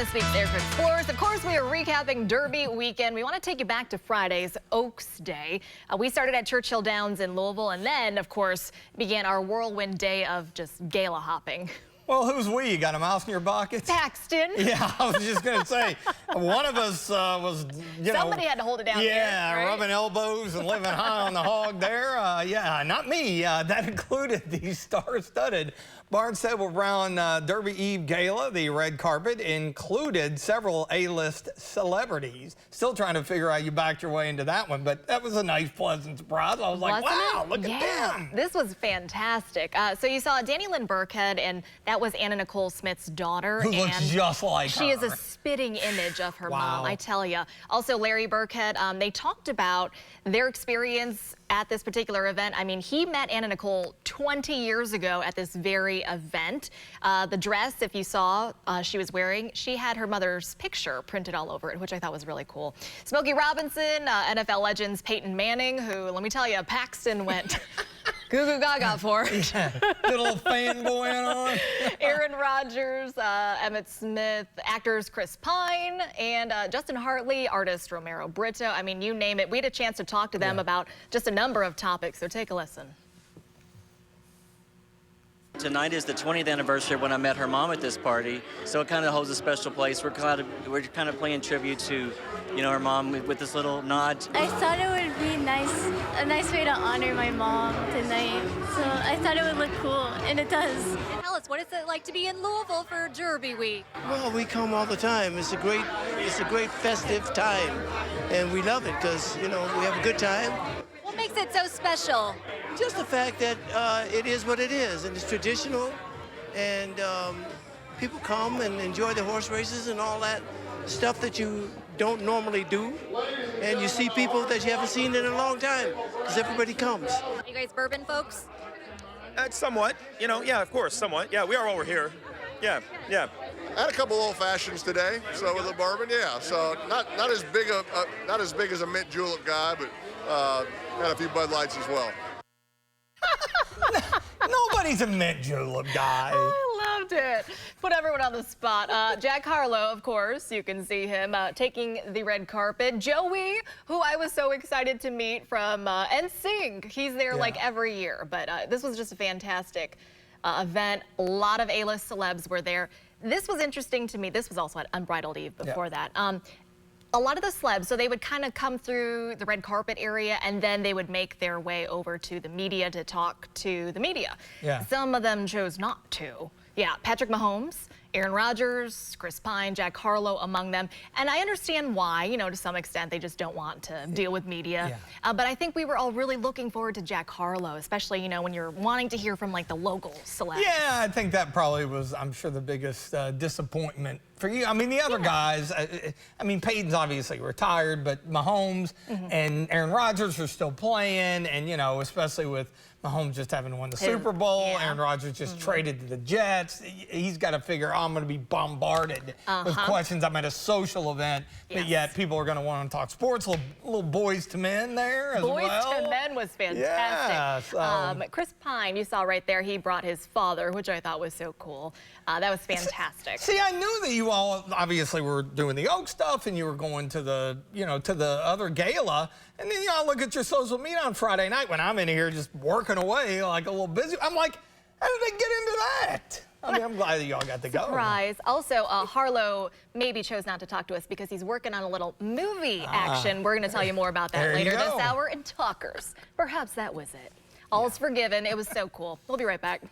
this week's Air Explorers. Of course, we are recapping Derby weekend. We want to take you back to Friday's Oaks Day. We started at Churchill Downs in Louisville, and then, of course, began our whirlwind day of just gala hopping. Well, who's we? You got a mouse in your pocket? Paxton. Yeah, I was just going to say, one of us was, Somebody had to hold it down. Yeah, there, right? rubbing elbows and living high on the hog there. Yeah, not me. That included the star-studded Barnstable Brown Derby Eve Gala. The red carpet included several A-list celebrities. Still trying to figure out you backed your way into that one, but that was a nice, pleasant surprise. I was like, wow, look at them. This was fantastic. So you saw Danny Lynn Burkhead, and that was Anna Nicole Smith's daughter. Who looks just like her. She is a spitting image of her mom, I tell you. Also, Larry Burkhead, they talked about their experience at this particular event. I mean, he met Anna Nicole 20 years ago at this very event. The dress, if you saw, she was wearing, she had her mother's picture printed all over it, which I thought was really cool. Smokey Robinson, NFL legends Peyton Manning, who, let me tell you, Paxton went goo goo gaga for. Yeah, good little fanboy on. Aaron Rodgers, Emmett Smith, actors Chris Pine, and Justin Hartley, artist Romero Brito. I mean, you name it. We had a chance to talk to them about just a number of topics, so take a listen. Tonight is the 20th anniversary of when I met her mom at this party, so it kind of holds a special place. We're kind of playing tribute to, her mom with this little nod. I thought it would be a nice way to honor my mom tonight. So I thought it would look cool, and it does. Tell us, what is it like to be in Louisville for Derby Week? Well, we come all the time. It's a great festive time, and we love it because we have a good time. What makes it so special? Just the fact that it is what it is, and it's traditional, and people come and enjoy the horse races and all that stuff that you don't normally do, and you see people that you haven't seen in a long time because everybody comes. Are you guys bourbon folks? Somewhat, yeah, of course, somewhat. Yeah, we are over here. Yeah. I had a couple old fashions today, so with a bourbon, yeah. So not as big as a mint julep guy, but had a few Bud Lights as well. Nobody's a mint julep guy. I loved it. Put everyone on the spot. Jack Harlow, of course, you can see him taking the red carpet. Joey, who I was so excited to meet from NSYNC. He's there like every year, but this was just a fantastic event. A lot of A-list celebs were there. This was interesting to me. This was also at Unbridled Eve before that. A lot of the celebs, so they would kind of come through the red carpet area, and then they would make their way over to the media to talk to the media. Yeah. Some of them chose not to. Yeah, Patrick Mahomes, Aaron Rodgers, Chris Pine, Jack Harlow among them. And I understand why, to some extent, they just don't want to deal with media. Yeah. But I think we were all really looking forward to Jack Harlow, especially, when you're wanting to hear from, like, the local celebs. Yeah, I think that probably was, I'm sure, the biggest disappointment for you. I mean, the other guys, I mean, Peyton's obviously retired, but Mahomes and Aaron Rodgers are still playing, and, especially with Mahomes just having won the Super Bowl, Aaron Rodgers just traded to the Jets. He's got to figure, I'm going to be bombarded with questions. I'm at a social event, but yet people are going to want to talk sports. Little boys to men there as well. Boys to men was fantastic. Yeah, Chris Pine, you saw right there, he brought his father, which I thought was so cool. That was fantastic. See, I knew that you all obviously were doing the Oak stuff, and you were going to the, to the other gala, and then y'all look at your social media on Friday night when I'm in here just working away like a little busy. I'm like, how did they get into that? I mean, I'm glad that y'all got to go. Surprise. Also, Harlow maybe chose not to talk to us because he's working on a little movie action. We're going to tell you more about that later this hour in Talkers. Perhaps that was it. All's forgiven. It was so cool. We'll be right back.